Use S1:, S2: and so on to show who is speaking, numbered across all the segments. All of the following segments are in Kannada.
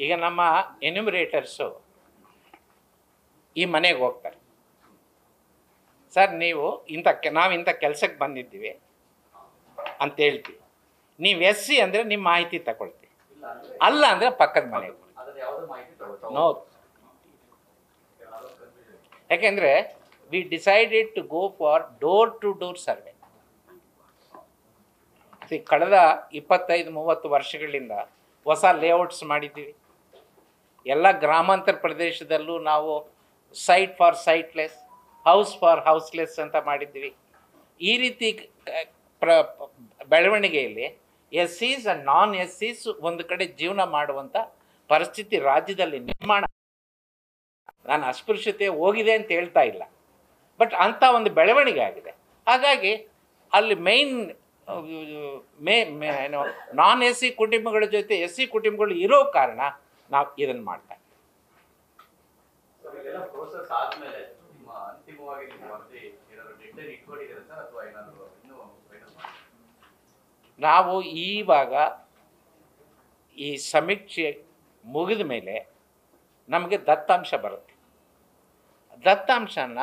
S1: ಈಗ ನಮ್ಮ ಎನ್ಯುಮರೇಟರ್ಸು ಈ ಮನೆಗೆ ಹೋಗ್ತಾರೆ, ಸರ್ ನೀವು ನಾವು ಇಂಥ ಕೆಲಸಕ್ಕೆ ಬಂದಿದ್ದೀವಿ ಅಂತ ಹೇಳ್ತೀವಿ, ನೀವು SC ಅಂದರೆ ನಿಮ್ಮ ಮಾಹಿತಿ ತಗೊಳ್ತೀವಿ, ಅಲ್ಲ ಅಂದರೆ ಪಕ್ಕದ ಮನೆಗೆ ನೋ. ಯಾಕೆಂದರೆ we decided to go for door to door survey. ಕಳೆದ 25-30 ವರ್ಷಗಳಿಂದ ಹೊಸ ಲೇಔಟ್ಸ್ ಮಾಡಿದ್ದೀವಿ. ಎಲ್ಲ ಗ್ರಾಮಾಂತರ ಪ್ರದೇಶದಲ್ಲೂ ನಾವು site for siteless, house for houseless ಅಂತ ಮಾಡಿದ್ದೀವಿ. ಈ ರೀತಿ ಬೆಳವಣಿಗೆಯಲ್ಲಿ SCs ಆ್ಯಂಡ್ ನಾನ್ SCs ಒಂದು ಕಡೆ ಜೀವನ ಮಾಡುವಂಥ ಪರಿಸ್ಥಿತಿ ರಾಜ್ಯದಲ್ಲಿ ನಿರ್ಮಾಣ. ನಾನು ಅಸ್ಪೃಶ್ಯತೆ ಹೋಗಿದೆ ಅಂತ ಹೇಳ್ತಾ ಇಲ್ಲ, ಬಟ್ ಅಂಥ ಒಂದು ಬೆಳವಣಿಗೆ ಆಗಿದೆ. ಹಾಗಾಗಿ ಅಲ್ಲಿ ಏನು ನಾನ್ SC ಕುಟುಂಬಗಳ ಜೊತೆ SC ಕುಟುಂಬಗಳು ಇರೋ ಕಾರಣ ನಾವು ಇದನ್ನು ಮಾಡ್ತಾ ಇದ್ದೀವಿ. ನಾವು ಈವಾಗ ಈ ಸಮೀಕ್ಷೆ ಮುಗಿದ ಮೇಲೆ ನಮಗೆ ದತ್ತಾಂಶ ಬರುತ್ತೆ. ದತ್ತಾಂಶನ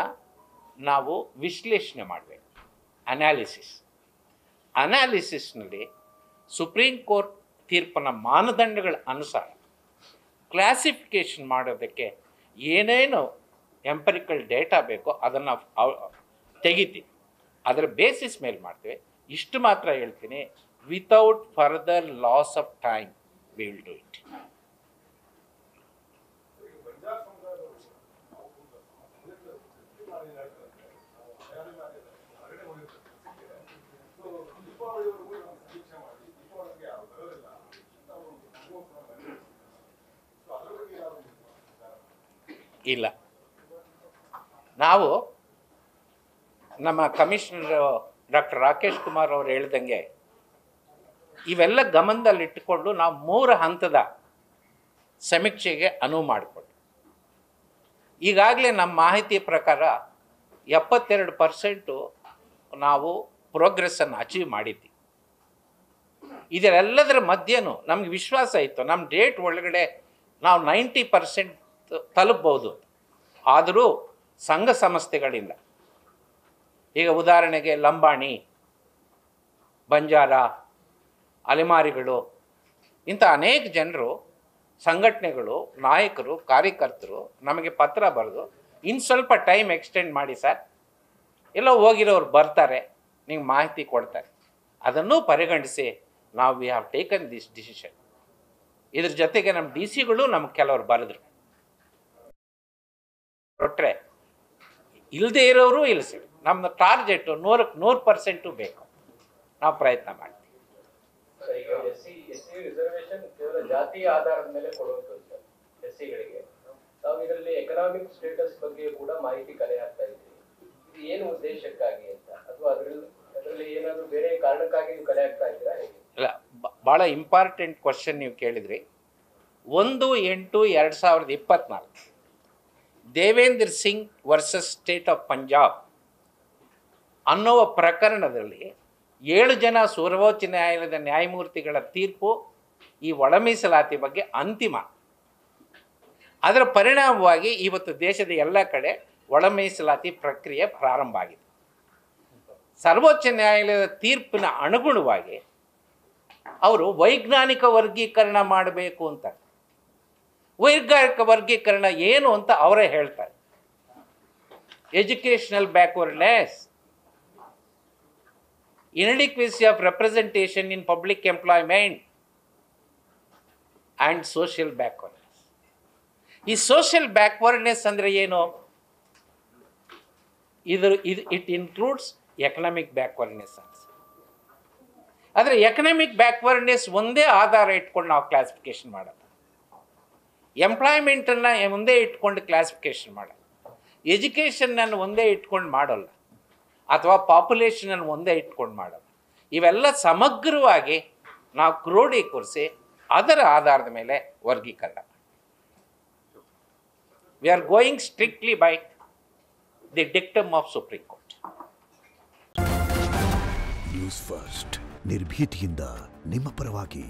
S1: ನಾವು ವಿಶ್ಲೇಷಣೆ ಮಾಡಬೇಕು, ಅನಾಲಿಸಿಸ್ನಲ್ಲಿ ಸುಪ್ರೀಂ ಕೋರ್ಟ್ ತೀರ್ಪಿನ ಮಾನದಂಡಗಳ ಅನುಸಾರ ಕ್ಲಾಸಿಫಿಕೇಷನ್ ಮಾಡೋದಕ್ಕೆ ಏನೇನು ಎಂಪರಿಕಲ್ ಡೇಟಾ ಬೇಕೋ ಅದನ್ನು ತೆಗಿತೀವಿ, ಅದರ ಬೇಸಿಸ್ ಮೇಲೆ ಮಾಡ್ತೀವಿ. ಇಷ್ಟು ಮಾತ್ರ ಹೇಳ್ತೀನಿ, without further loss of time we will do it. ಇಲ್ಲ, ನಾವು ನಮ್ಮ ಕಮಿಷನರ್ ಡಾಕ್ಟರ್ ರಾಕೇಶ್ ಕುಮಾರ್ ಅವರು ಹೇಳ್ದಂಗೆ ಇವೆಲ್ಲ ಗಮನದಲ್ಲಿಟ್ಟುಕೊಂಡು ನಾವು 3 ಹಂತದ ಸಮೀಕ್ಷೆಗೆ ಅನುವು ಮಾಡಿಕೊಂಡು ಈಗಾಗಲೇ ನಮ್ಮ ಮಾಹಿತಿ ಪ್ರಕಾರ 72% ನಾವು ಪ್ರೋಗ್ರೆಸ್ಸನ್ನು ಅಚೀವ್ ಮಾಡಿದ್ದೀವಿ. ಇದರೆಲ್ಲದರ ಮಧ್ಯೆನೂ ನಮಗೆ ವಿಶ್ವಾಸ ಇತ್ತು ನಮ್ಮ ಡೇಟ್ ಒಳಗಡೆ ನಾವು 90% ತಲುಪಬಹುದು. ಆದರೂ ಸಂಘ ಸಂಸ್ಥೆಗಳಿಂದ, ಈಗ ಉದಾಹರಣೆಗೆ ಲಂಬಾಣಿ, ಬಂಜಾರ, ಅಲೆಮಾರಿಗಳು, ಇಂಥ ಅನೇಕ ಜನರು, ಸಂಘಟನೆಗಳು, ನಾಯಕರು, ಕಾರ್ಯಕರ್ತರು ನಮಗೆ ಪತ್ರ ಬರೆದು ಇನ್ನು ಸ್ವಲ್ಪ ಟೈಮ್ ಎಕ್ಸ್ಟೆಂಡ್ ಮಾಡಿ ಸರ್, ಎಲ್ಲೋ ಹೋಗಿರೋರು ಬರ್ತಾರೆ, ನಿಮ್ಗೆ ಮಾಹಿತಿ ಕೊಡ್ತಾರೆ. ಅದನ್ನೂ ಪರಿಗಣಿಸಿ ನಾವು we have taken this decision. ಇದ್ರ ಜೊತೆಗೆ ನಮ್ಮ DC ನಮಗೆ ಕೆಲವರು ಬರೆದ್ರು, ಕೊಟ್ಟರೆ ಇಲ್ಲದೆ ಇರೋರು ಇಳಿಸಿ. ನಮ್ಮ ಟಾರ್ಗೆಟು 100% ಬೇಕು, ನಾವು ಪ್ರಯತ್ನ ಮಾಡ್ತೀವಿ.
S2: ಜಾತಿಯ ಆಧಾರದ ಮೇಲೆ ಕೊಡುವಂಥದ್ದು SCಗಳಿಗೆ. ನಾವು ಇದರಲ್ಲಿ ಎಕನಾಮಿಕ್ ಸ್ಟೇಟಸ್ ಬಗ್ಗೆ ಕೂಡ ಮಾಹಿತಿ ಕಲೆ ಹಾಕ್ತಾ ಇದ್ದೀವಿ. ಇದು ಏನು ಉದ್ದೇಶಕ್ಕಾಗಿ ಅಂತ, ಅಥವಾ ಅದರಲ್ಲಿ ಏನಾದರೂ ಬೇರೆ ಕಾರಣಕ್ಕಾಗಿ ನೀವು ಕಲೆ ಹಾಕ್ತಾ ಇದ್ದೀರಾ?
S1: ಇಲ್ಲ, ಭಾಳ ಇಂಪಾರ್ಟೆಂಟ್ ಕ್ವಶನ್ ನೀವು ಕೇಳಿದ್ರಿ. 1/8/2024 Devendra Singh versus state of Punjab ಅನ್ನುವ ಪ್ರಕರಣದಲ್ಲಿ 7 ಜನ ಸರ್ವೋಚ್ಚ ನ್ಯಾಯಾಲಯದ ನ್ಯಾಯಮೂರ್ತಿಗಳ ತೀರ್ಪು ಈ ಒಳ ಮೀಸಲಾತಿ ಬಗ್ಗೆ ಅಂತಿಮ. ಅದರ ಪರಿಣಾಮವಾಗಿ ಇವತ್ತು ದೇಶದ ಎಲ್ಲ ಕಡೆ ಒಳ ಮೀಸಲಾತಿ ಪ್ರಕ್ರಿಯೆ ಪ್ರಾರಂಭ ಆಗಿದೆ. ಸರ್ವೋಚ್ಚ ನ್ಯಾಯಾಲಯದ ತೀರ್ಪಿನ ಅನುಗುಣವಾಗಿ ಅವರು ವೈಜ್ಞಾನಿಕ ವರ್ಗೀಕರಣ ಮಾಡಬೇಕು ಅಂತ. ವೈಜ್ಞಾನಿಕ ವರ್ಗೀಕರಣ ಏನು ಅಂತ ಅವರೇ ಹೇಳ್ತಾರೆ. Educational backwardness, inadequacy of representation in public employment and social backwardness. ಈ ಸೋಷಿಯಲ್ ಬ್ಯಾಕ್ವರ್ಡ್ನೆಸ್ ಅಂದರೆ ಏನು? ಇಟ್ ಇನ್ಕ್ಲೂಡ್ಸ್ ಎಕನಾಮಿಕ್ ಬ್ಯಾಕ್ವರ್ಡ್ನೆಸ್ ಅಂತ. ಆದರೆ ಎಕನಾಮಿಕ್ ಬ್ಯಾಕ್ವರ್ಡ್ನೆಸ್ ಒಂದೇ ಆಧಾರ ಇಟ್ಕೊಂಡು ನಾವು ಕ್ಲಾಸಿಫಿಕೇಷನ್ ಮಾಡೋದು, ಎಂಪ್ಲಾಯ್ಮೆಂಟನ್ನು ಒಂದೇ ಇಟ್ಕೊಂಡು ಕ್ಲಾಸಿಫಿಕೇಷನ್ ಮಾಡೋದು, ಎಜುಕೇಷನನ್ನು ಒಂದೇ ಇಟ್ಕೊಂಡು ಮಾಡೋಲ್ಲ, ಅಥವಾ ಪಾಪ್ಯುಲೇಷನನ್ನು ಒಂದೇ ಇಟ್ಕೊಂಡು ಮಾಡೋದು. ಇವೆಲ್ಲ ಸಮಗ್ರವಾಗಿ ನಾವು ಕ್ರೋಢೀಕರಿಸಿ ಅದರ ಆಧಾರದ ಮೇಲೆ ವರ್ಗೀಕರಣ. We are going strictly by the dictum of supreme court.
S3: News first, ನಿರ್ಭೀತಿಯಿಂದ ನಿಮ್ಮ ಪರವಾಗಿ.